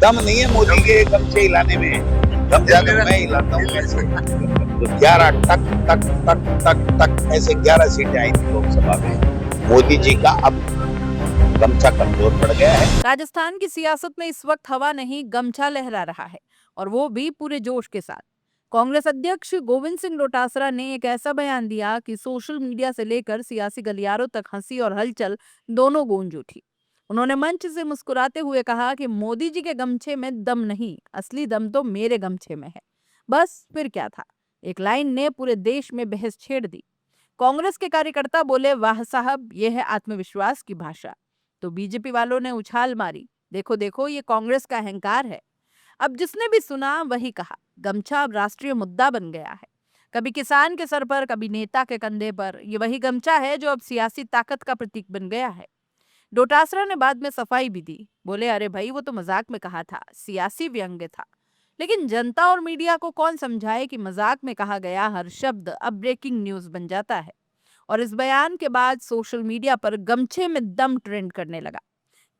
दम नहीं है मोदी के गमछे हिलाने में, दम ज्यादा मैं हिलाता हूँ कैसे। तो 11 टक टक टक टक टक ऐसे 11 सीटें आई थी लोकसभा में। मोदी जी का अब गमछा कमजोर पड़ गया है। राजस्थान की सियासत में इस वक्त हवा नहीं गमछा लहरा रहा है, और वो भी पूरे जोश के साथ। कांग्रेस अध्यक्ष गोविंद सिंह डोटासरा ने एक ऐसा बयान दिया कि सोशल मीडिया से लेकर सियासी गलियारों तक हंसी और हलचल दोनों गूंज उठी। उन्होंने मंच से मुस्कुराते हुए कहा कि मोदी जी के गमछे में दम नहीं, असली दम तो मेरे गमछे में है। बस फिर क्या था, एक लाइन ने पूरे देश में बहस छेड़ दी। कांग्रेस के कार्यकर्ता बोले, वाह साहब, ये है आत्मविश्वास की भाषा। तो बीजेपी वालों ने उछाल मारी, देखो देखो, ये कांग्रेस का अहंकार है। अब जिसने भी सुना वही कहा, गमछा अब राष्ट्रीय मुद्दा बन गया है। कभी किसान के सर पर, कभी नेता के कंधे पर। ये वही गमछा है जो अब सियासी ताकत का प्रतीक बन गया है। डोटासरा ने बाद में सफाई भी दी, बोले, अरे भाई, वो तो मजाक में कहा था, सियासी व्यंग्य था। लेकिन जनता और मीडिया को कौन समझाए कि मजाक में कहा गया हर शब्द अब ब्रेकिंग न्यूज बन जाता है। और इस बयान के बाद सोशल मीडिया पर गमछे में दम ट्रेंड करने लगा।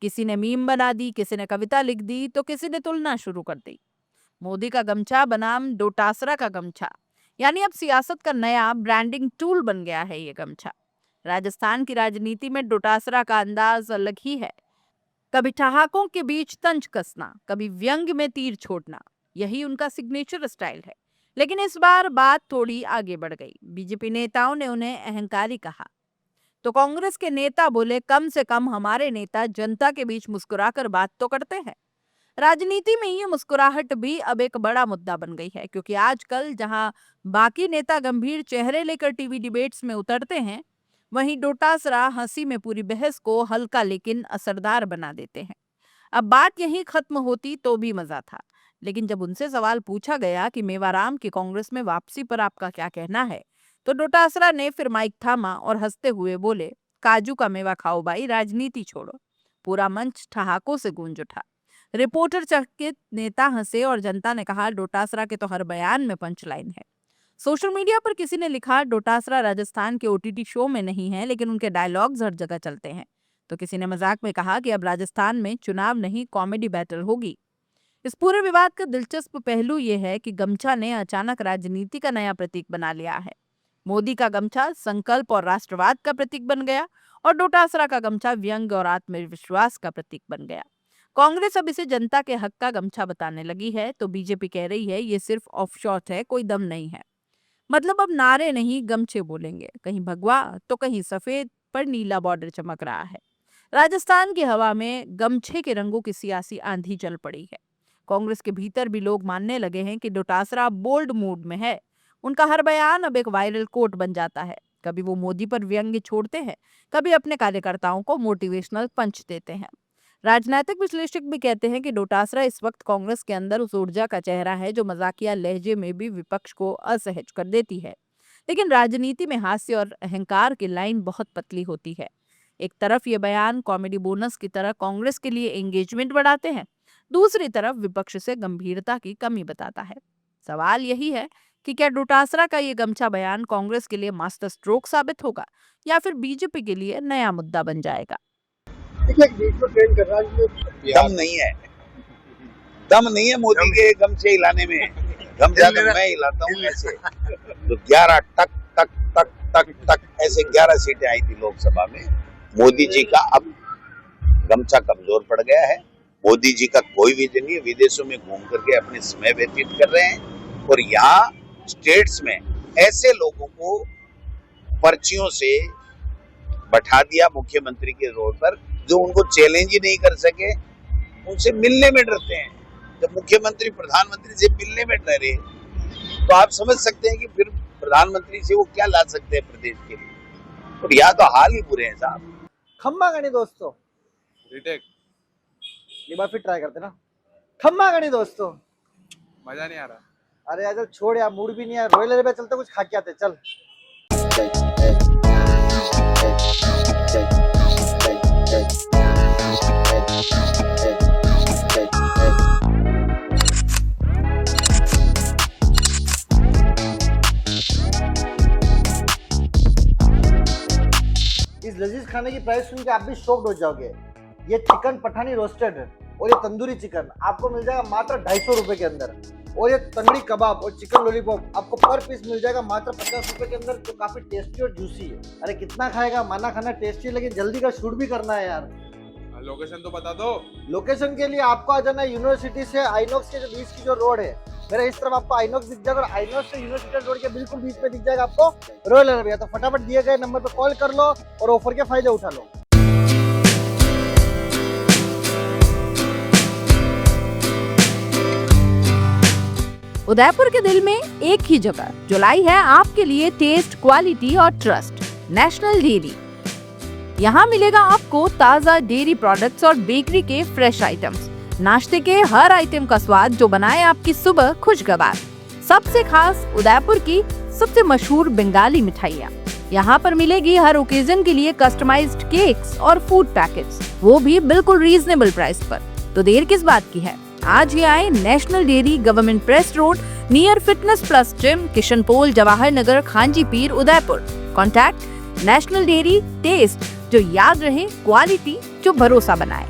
किसी ने मीम बना दी, किसी ने कविता लिख दी, तो किसी ने तुलना शुरू कर दी। मोदी का गमछा बनाम डोटासरा का गमछा, यानी अब सियासत का नया ब्रांडिंग टूल बन गया है ये गमछा। राजस्थान की राजनीति में डोटासरा का अंदाज अलग ही है। कभी ठहाकों के बीच तंज कसना, कभी व्यंग में तीर छोड़ना, यही उनका सिग्नेचर स्टाइल है। लेकिन इस बार बात थोड़ी आगे बढ़ गई। बीजेपी नेताओं ने उन्हें अहंकारी कहा, तो कांग्रेस के नेता बोले, कम से कम हमारे नेता जनता के बीच मुस्कुराकर बात तो करते हैं। राजनीति में ये मुस्कुराहट भी अब एक बड़ा मुद्दा बन गई है, क्योंकि आजकल जहां बाकी नेता गंभीर चेहरे लेकर टीवी डिबेट्स में उतरते हैं, वहीं डोटासरा हंसी में पूरी बहस को हल्का लेकिन असरदार बना देते हैं। अब बात यहीं खत्म होती तो भी मजा था, लेकिन जब उनसे सवाल पूछा गया कि मेवाराम की कांग्रेस में वापसी पर आपका क्या कहना है, तो डोटासरा ने फिर माइक थामा और हंसते हुए बोले, काजू का मेवा खाओ भाई, राजनीति छोड़ो। पूरा मंच ठहाकों से गूंज उठा। रिपोर्टर चकित, नेता हंसे और जनता ने कहा, डोटासरा के तो हर बयान में पंच लाइन है। सोशल मीडिया पर किसी ने लिखा, डोटासरा राजस्थान के ओटीटी शो में नहीं है, लेकिन उनके डायलॉग्स हर जगह चलते हैं। तो किसी ने मजाक में कहा कि अब राजस्थान में चुनाव नहीं, कॉमेडी बैटल होगी। इस पूरे विवाद का दिलचस्प पहलू यह है कि गमछा ने अचानक राजनीति का नया प्रतीक बना लिया है। मोदी का गमछा संकल्प और राष्ट्रवाद का प्रतीक बन गया, और डोटासरा का गमछा व्यंग और आत्मविश्वास का प्रतीक बन गया। कांग्रेस अब इसे जनता के हक का गमछा बताने लगी है, तो बीजेपी कह रही है ये सिर्फ ऑफशॉट है, कोई दम नहीं है। मतलब अब नारे नहीं, गमछे बोलेंगे, कहीं भगवा तो कहीं सफेद पर नीला बॉर्डर चमक रहा है। राजस्थान की हवा में गमछे के रंगों की सियासी आंधी चल पड़ी है। कांग्रेस के भीतर भी लोग मानने लगे हैं कि डोटासरा बोल्ड मूड में है। उनका हर बयान अब एक वायरल कोट बन जाता है। कभी वो मोदी पर व्यंग्य छोड़ते हैं, कभी अपने कार्यकर्ताओं को मोटिवेशनल पंच देते हैं। राजनीतिक विश्लेषक भी कहते हैं कि डोटासरा इस वक्त कांग्रेस के अंदर उस ऊर्जा का चेहरा है जो मजाकिया लहजे में भी विपक्ष को असहज कर देती है। लेकिन राजनीति में हास्य और अहंकार की लाइन बहुत पतली होती है। एक तरफ ये बयान कॉमेडी बोनस की तरह कांग्रेस के लिए एंगेजमेंट बढ़ाते हैं, दूसरी तरफ विपक्ष से गंभीरता की कमी बताता है। सवाल यही है कि क्या डोटासरा का ये गमछा बयान कांग्रेस के लिए मास्टर स्ट्रोक साबित होगा, या फिर बीजेपी के लिए नया मुद्दा बन जाएगा। दम नहीं है, दम नहीं है मोदी के गमछे हिलाने में, दम ज्यादा मैं हिलाता हूँ ऐसे। तो 11 टक टक टक टक टक ऐसे 11 सीटें आई थी लोकसभा में। मोदी जी का अब गमछा कमजोर पड़ गया है। मोदी जी का कोई विजन नहीं है, विदेशों में घूम करके अपने समय व्यतीत कर रहे हैं, और यहाँ स्टेट्स में ऐसे लोगों को पर्चियों से बैठा दिया मुख्यमंत्री के रोड पर जो उनको चैलेंज ही नहीं कर सके, उनसे मिलने में डरते हैं। जब मुख्यमंत्री प्रधानमंत्री से मिलने में डरे, तो आप समझ सकते हैं कि फिर प्रधानमंत्री से वो क्या ला सकते हैं प्रदेश के लिए। और यहाँ तो हाल ही बुरे हैं साहब। खम्मा गणी दोस्तों, रिटेक एक बार फिर ट्राई करते ना। खम्मा गणी दोस्तों, मजा नहीं आ रहा। अरे यार छोड़ यार, मूड भी नहीं है। रॉयल पे चलते, कुछ खा के आते, चल। इस लजीज खाने की प्राइस सुन के आप भी शॉक्ड हो जाओगे। ये चिकन पठानी रोस्टेड और ये तंदूरी चिकन आपको मिल जाएगा मात्र 250 रुपए के अंदर। और ये तंगड़ी कबाब और चिकन लॉलीपॉप आपको पर पीस मिल जाएगा मात्र 50 रुपए के अंदर, जो काफी टेस्टी और जूसी है। अरे कितना खाएगा, माना खाना टेस्टी है, लेकिन जल्दी का शूट भी करना है यार। लोकेशन तो बता दो। लोकेशन के लिए आपको आ जाना है यूनिवर्सिटी से आइनॉक्स के जो बीच की जो रोड है, मेरे इस तरफ आपको आइनॉक्स दिख जाएगा, और आइनॉक्स से यूनिवर्सिटी रोड के बिल्कुल बीच में दिख जाएगा आपको रॉयल अरेबिया। तो फटाफट दिए गए नंबर पर कॉल कर लो और ऑफर के फायदे उठा लो। उदयपुर के दिल में एक ही जगह जो लाई है आपके लिए टेस्ट, क्वालिटी और ट्रस्ट, नेशनल डेयरी। यहाँ मिलेगा आपको ताजा डेयरी प्रोडक्ट्स और बेकरी के फ्रेश आइटम्स, नाश्ते के हर आइटम का स्वाद जो बनाए आपकी सुबह खुशगवार। सबसे खास उदयपुर की सबसे मशहूर बंगाली मिठाइयाँ यहाँ पर मिलेगी। हर ओकेजन के लिए कस्टमाइज्ड केक्स और फूड पैकेट्स, वो भी बिल्कुल रीजनेबल प्राइस पर। तो देर किस बात की है, आज ही आए national dairy, government press road, near fitness plus gym, Kishan Pol, Jawahar Nagar, Khanchi Peer, Udaipur. Contact national dairy, test जो याद रहे, क्वालिटी जो भरोसा बनाए।